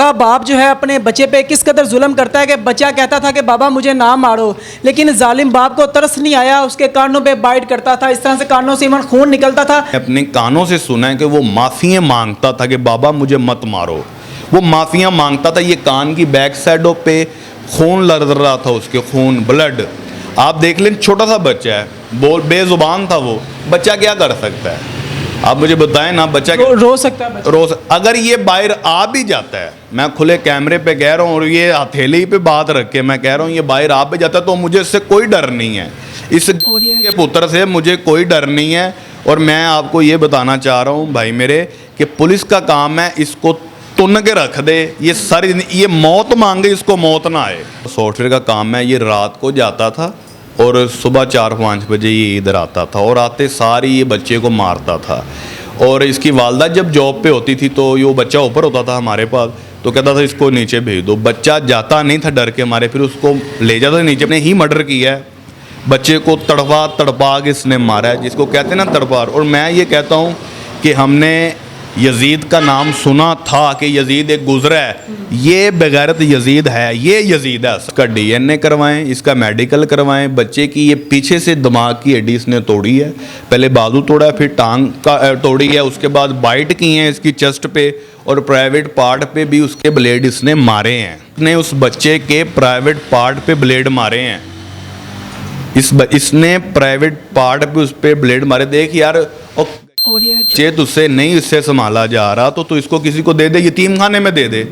दगा बाप जो है अपने बच्चे पे किस कदर जुल्म करता है कि बच्चा कहता था कि बाबा मुझे ना मारो, लेकिन जालिम बाप को तरस नहीं आया, उसके कानों पे बाइट करता था, इस तरह से कानों से इवन खून निकलता था। अपने कानों से सुना है कि वो माफ़ियाँ मांगता था कि बाबा मुझे मत मारो, वो माफ़ियाँ मांगता था। ये कान की बैक साइडों पे खून लड़ रहा था, उसके खून ब्लड आप देख लें। छोटा सा बच्चा है, बोल बेजुबान था वो बच्चा, क्या कर सकता है आप मुझे बताएं ना। बच्चा रो सकता है बच्चा। अगर ये बाहर आ भी जाता है, मैं खुले कैमरे पे कह रहा हूँ और ये हथेली पे बात रख के मैं कह रहा हूँ, ये बाहर आ भी जाता है तो मुझे इससे कोई डर नहीं है, इस के पुत्र से मुझे कोई डर नहीं है। और मैं आपको ये बताना चाह रहा हूँ भाई मेरे कि पुलिस का काम है इसको तुन के रख दे, ये सारी ये मौत मांगे, इसको मौत ना आए। सॉफ्टवेयर का काम है, ये रात को जाता था और सुबह 4-5 बजे ये इधर आता था और आते सारी ये बच्चे को मारता था। और इसकी वालदा जब जॉब पे होती थी तो ये बच्चा ऊपर होता था हमारे पास, तो कहता था इसको नीचे भेज दो। बच्चा जाता नहीं था डर के मारे, फिर उसको ले जाता नीचे। ने ही मर्डर किया है, बच्चे को तड़पा तड़पा के इसने मारा है, जिसको कहते हैं ना तड़पार। और मैं ये कहता हूँ कि हमने यजीद का नाम सुना था कि यजीद एक गुजरा है, ये बेगैरत यजीद है, ये यजीद है। इसका DNA करवाएं, इसका मेडिकल करवाएं। बच्चे की ये पीछे से दिमाग की हड्डी इसने तोड़ी है, पहले बाजू तोड़ा है, फिर टांग का तोड़ी है, उसके बाद बाइट की है इसकी चेस्ट पे और प्राइवेट पार्ट पे भी उसके ब्लेड इसने मारे हैं। इसने उस बच्चे के प्राइवेट पार्ट पे ब्लेड मारे हैं, इसने प्राइवेट पार्ट पे उस पर ब्लेड मारे। देख यार, चेत उससे नहीं इससे संभाला जा रहा तो तू इसको किसी को दे दे, यतीम खाने में दे दे,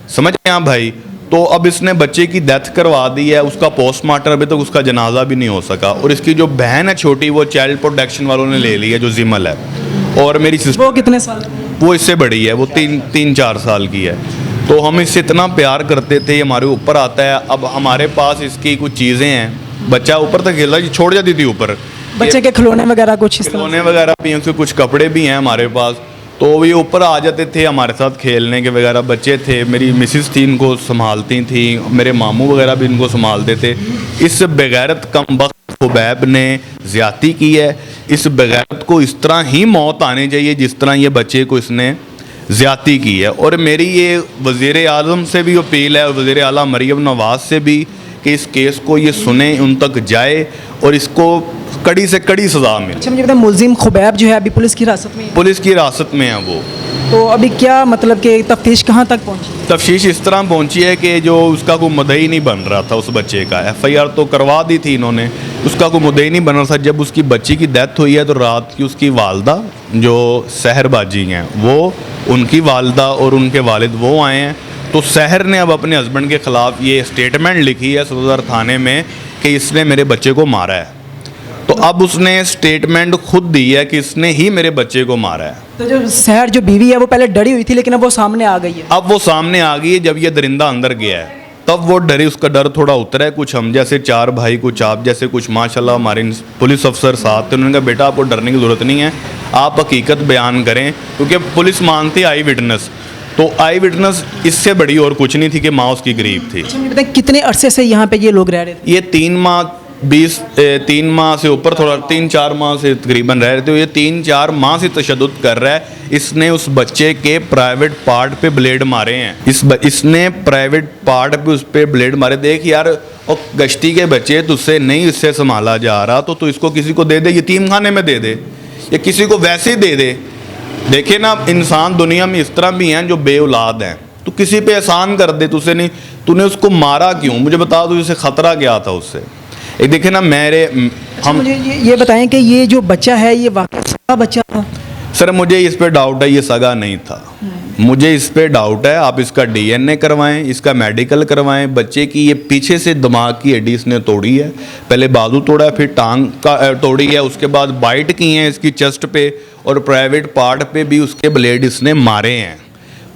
समझ गए आप भाई। तो अब इसने बच्चे की डेथ करवा दी है, उसका पोस्टमार्टम अभी तक उसका जनाजा भी नहीं हो सका। और इसकी जो बहन है छोटी, वो चाइल्ड प्रोटेक्शन वालों ने ले ली है, जो जिमल है। और मेरी सिस्टर, वो कितने साल? वो इससे बड़ी है, वो 3-4 साल की है। तो हम इससे इतना प्यार करते थे, हमारे ऊपर आता है। अब हमारे पास इसकी कुछ चीज़ें हैं, बच्चा ऊपर तक खेला, छोड़ जाती थी ऊपर, बच्चे के खिलौने वगैरह कुछ, खिलौने वगैरह भी हैं, उसके कुछ कपड़े भी हैं हमारे पास। तो ये ऊपर आ जाते थे हमारे साथ खेलने के वगैरह। बच्चे थे, मेरी मिसिस थी इनको संभालती थी, मेरे मामू वगैरह भी इनको संभालते थे। इस बेगैरत कमबख्त खुबैब ने ज़्यादती की है। इस बेगैरत को इस तरह ही मौत आनी चाहिए जिस तरह ये बच्चे को इसने ज़्यादती की है। और मेरी ये वज़ीर आज़म से भी अपील है और वज़ीर आला मरीम नवाज़ से भी कि इस केस को ये सुने, उन तक जाए और इसको कड़ी से कड़ी सज़ा मिले। अच्छा, मुझे बताएं, मुलजिम खुबैब जो है अभी पुलिस की हिरासत में है? पुलिस की हिरासत में है वो। तो अभी क्या मतलब कि तफ्तीश कहाँ तक पहुँची? तफ्तीश इस तरह पहुंची है कि जो उसका कोई मुद्दई नहीं बन रहा था उस बच्चे का, FIR तो करवा दी थी इन्होंने, उसका कोई मुद्दई नहीं बन रहा था। जब उसकी बच्ची की डेथ हुई है तो रात की उसकी वालदा जो सहरबाजी हैं, वो उनकी वालदा और उनके वालिद वो आए हैं। तो सहर ने अब अपने हस्बैंड के ख़िलाफ़ ये स्टेटमेंट लिखी है सदर थाने में कि इसने मेरे बच्चे को मारा है। तो अब उसने स्टेटमेंट खुद दी है कि इसने ही मेरे बच्चे को मारा है। तो जो सहर जो बीवी है वो पहले डरी हुई थी, लेकिन अब वो सामने आ गई है। अब वो सामने आ गई है, जब ये दरिंदा अंदर गया है तब वो डरी, उसका डर थोड़ा उतरा है। कुछ हम जैसे 4 भाई, कुछ आप जैसे, कुछ माशाल्लाह हमारे पुलिस अफसर साथ थे। उन्होंने कहा बेटा आपको डरने की ज़रूरत नहीं है, आप हकीकत बयान करें, क्योंकि पुलिस मानती आई विटनेस। तो आई विटनेस इससे बड़ी और कुछ नहीं थी कि माँ उसकी गरीब थी। कितने अरसे से यहाँ पे ये लोग रह रहे थे? ये 3 माह से ऊपर, थोड़ा 3-4 माह से तकरीबन रह रहे थे। ये 3-4 माह से तशद्दुद कर रहा है। इसने उस बच्चे के प्राइवेट पार्ट पे ब्लेड मारे हैं, इसने प्राइवेट पार्ट पे उस पर ब्लेड मारे। देख यार, और गश्ती के बच्चे तुझसे नहीं इससे संभाला जा रहा तो तू इसको किसी को दे दे, यतीम खाने में दे दे, या किसी को वैसे ही दे दे। देखे ना, इंसान दुनिया में इस तरह भी हैं जो बे औलाद हैं। तो किसी पे एहसान कर दे, तुझसे नहीं, तूने उसको मारा क्यों? मुझे बता दो, उसे खतरा क्या था उससे। एक देखे ना हम मुझे ये बताएं कि ये जो बच्चा है ये वाकई सगा बच्चा था? सर मुझे इस पे डाउट है, ये सगा नहीं था, मुझे इस पे डाउट है। आप इसका DNA करवाएं, इसका मेडिकल करवाएं। बच्चे की ये पीछे से दिमाग की हड्डी इसने तोड़ी है, पहले बाजू तोड़ा है, फिर टांग का तोड़ी है, उसके बाद बाइट की है इसकी चेस्ट पे और प्राइवेट पार्ट पे भी उसके ब्लेड इसने मारे हैं।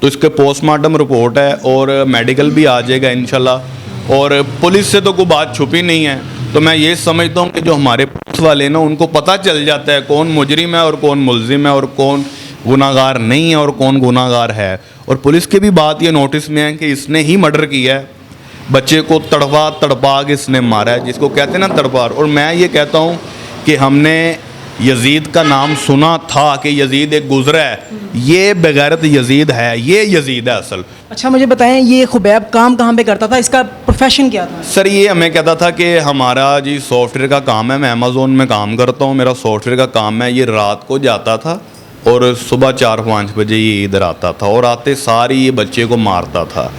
तो इसके पोस्टमार्टम रिपोर्ट है और मेडिकल भी आ जाएगा इंशाल्लाह। और पुलिस से तो कोई बात छुपी नहीं है। तो मैं ये समझता हूँ कि जो हमारे पुलिस वाले ना, उनको पता चल जाता है कौन मुजरिम है और कौन मुलजिम है और कौन गुनाहगार नहीं है और कौन गुनाहगार है। और पुलिस की भी बात ये नोटिस में है कि इसने ही मर्डर किया है, बच्चे को तड़पा तड़पा के इसने मारा है, जिसको कहते हैं ना तड़पार। और मैं ये कहता हूँ कि हमने यजीद का नाम सुना था कि यजीद एक गुजरा है, ये बेगैरत यजीद है, ये यजीद है असल। अच्छा मुझे बताएं, ये खुबैब काम कहाँ पे करता था, इसका प्रोफेशन क्या था? सर ये हमें कहता था कि हमारा जी सॉफ्टवेयर का काम है, मैं अमेज़ोन में काम करता हूँ, मेरा सॉफ्टवेयर का काम है। ये रात को जाता था और सुबह 4-5 बजे ये इधर आता था और आते सारी ये बच्चे को मारता था।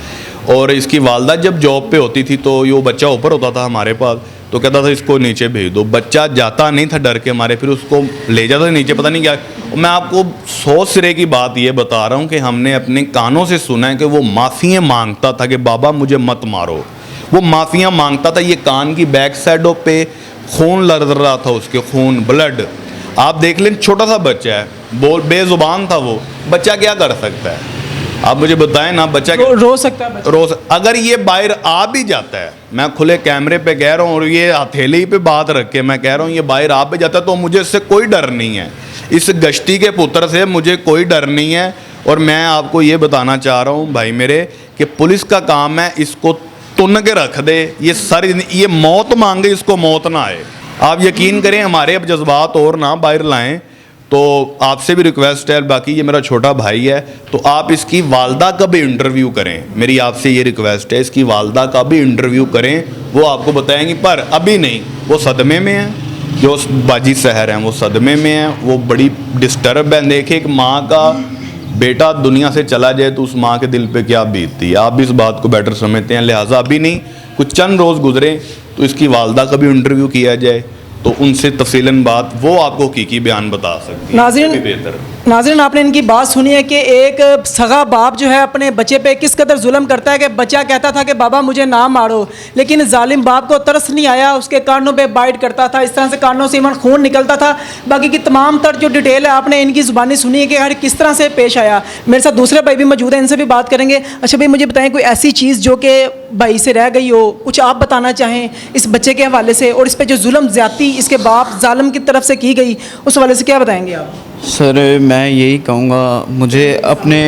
और इसकी वालदा जब जॉब पे होती थी तो ये बच्चा ऊपर होता था हमारे पास, तो कहता था इसको नीचे भेज दो। बच्चा जाता नहीं था डर के मारे, फिर उसको ले जाता था नीचे, पता नहीं क्या। मैं आपको 100 सिरे की बात ये बता रहा हूँ कि हमने अपने कानों से सुना है कि वो माफ़ियाँ मांगता था कि बाबा मुझे मत मारो। वो माफ़ियाँ मांगता था, ये कान की बैक साइडों पे खून लड़ रहा था उसके, खून ब्लड। आप देख लें, छोटा सा बच्चा है, बोल बेजुबान था वो बच्चा, क्या कर सकता है आप मुझे बताएं ना। बच्चा रो सकता है बच्चा। अगर ये बाहर आ भी जाता है, मैं खुले कैमरे पे कह रहा हूँ और ये हथेली पे बात रख के मैं कह रहा हूँ, ये बाहर आ भी जाता है तो मुझे इससे कोई डर नहीं है, इस गश्ती के पुत्र से मुझे कोई डर नहीं है। और मैं आपको ये बताना चाह रहा हूँ भाई मेरे कि पुलिस का काम है इसको तुन के रख दे, ये सारी ये मौत मांगे, इसको मौत ना आए। आप यकीन करें हमारे अब जज्बात और ना बाहर लाएं, तो आपसे भी रिक्वेस्ट है, बाकी ये मेरा छोटा भाई है तो आप इसकी वालदा का भी इंटरव्यू करें, मेरी आपसे ये रिक्वेस्ट है, इसकी वालदा का भी इंटरव्यू करें, वो आपको बताएंगी। पर अभी नहीं, वो सदमे में है, जो बाजी शहर हैं वो सदमे में है, वो बड़ी डिस्टर्ब है। देखिए एक माँ का बेटा दुनिया से चला जाए तो उस माँ के दिल पे क्या बीतती है, आप भी इस बात को बेटर समझते हैं। लिहाजा अभी नहीं, कुछ चंद रोज़ गुजरे तो इसकी वालदा का भी इंटरव्यू किया जाए, तो उनसे तफसीलन बात वो आपको हकीकी बयान बता सकती है। नाज़रीन आपने इनकी बात सुनी है कि एक सगा बाप जो है अपने बच्चे पे किस कदर जुल्म करता है कि बच्चा कहता था कि बाबा मुझे ना मारो, लेकिन जालिम बाप को तरस नहीं आया, उसके कानों पे बाइट करता था, इस तरह से कानों से इवन खून निकलता था। बाकी की तमाम तर जो डिटेल है आपने इनकी ज़ुबानी सुनी है कि हर किस तरह से पेश आया। मेरे साथ दूसरे भाई भी मौजूद हैं, इनसे भी बात करेंगे। अच्छा भाई मुझे बताएं, कोई ऐसी चीज़ जो कि भाई से रह गई हो, कुछ आप बताना चाहें इस बच्चे के हवाले से, और इस पर जो जुल्म ज़्यादती इसके बाप जालिम की तरफ से की गई उस हवाले से क्या बताएंगे आप? सर मैं यही कहूँगा, मुझे अपने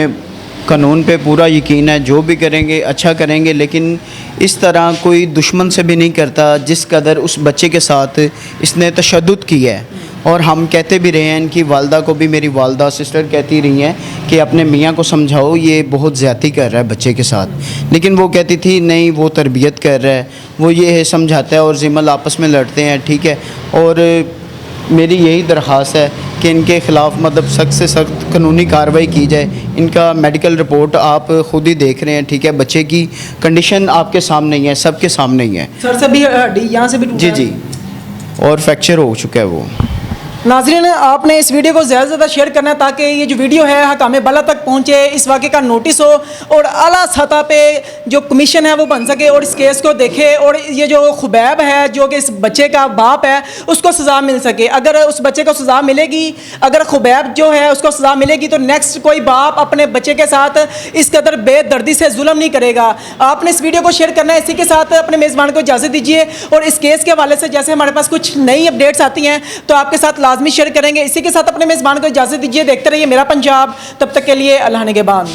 कानून पे पूरा यकीन है, जो भी करेंगे अच्छा करेंगे, लेकिन इस तरह कोई दुश्मन से भी नहीं करता जिस कदर उस बच्चे के साथ इसने तशद्दुद किया है। और हम कहते भी रहे हैं, इनकी वालदा को भी, मेरी वालदा सिस्टर कहती रही हैं कि अपने मियाँ को समझाओ ये बहुत ज़्यादती कर रहा है बच्चे के साथ, लेकिन वो कहती थी नहीं वो तरबियत कर रहा है, वो ये समझाता है और जिमल आपस में लड़ते हैं, ठीक है। और मेरी यही दरख्वास्त है कि इनके ख़िलाफ़ मतलब सख्त से सख्त कानूनी कार्रवाई की जाए। इनका मेडिकल रिपोर्ट आप ख़ुद ही देख रहे हैं, ठीक है, बच्चे की कंडीशन आपके सामने ही है, सबके सामने ही है। सर से भी हड्डी यहाँ से भी जी जी, और फ्रैक्चर हो चुका है वो। नाज़रीन आपने इस वीडियो को ज़्यादा से ज़्यादा शेयर करना है ताकि ये जो वीडियो है हकामे बला तक पहुँचे, इस वाक़े का नोटिस हो और आला सतह पे जो कमीशन है वो बन सके और इस केस को देखे, और ये जो खुबैब है जो कि इस बच्चे का बाप है उसको सज़ा मिल सके। अगर उस बच्चे को सज़ा मिलेगी, अगर खुबैब जो है उसको सज़ा मिलेगी तो नेक्स्ट कोई बाप अपने बच्चे के साथ इस कदर बेदर्दी से जुल्म नहीं करेगा। आपने इस वीडियो को शेयर करना है। इसी के साथ अपने मेज़बान को इजाज़त दीजिए, और इस केस के हवाले से जैसे हमारे पास कुछ नई अपडेट्स आती हैं तो आपके साथ लाजमी शेयर करेंगे। इसी के साथ अपने मेज़बान को इजाज़त दीजिए। देखते रहिए मेरा पंजाब, तब तक के लिए अल्लाह निगहबान।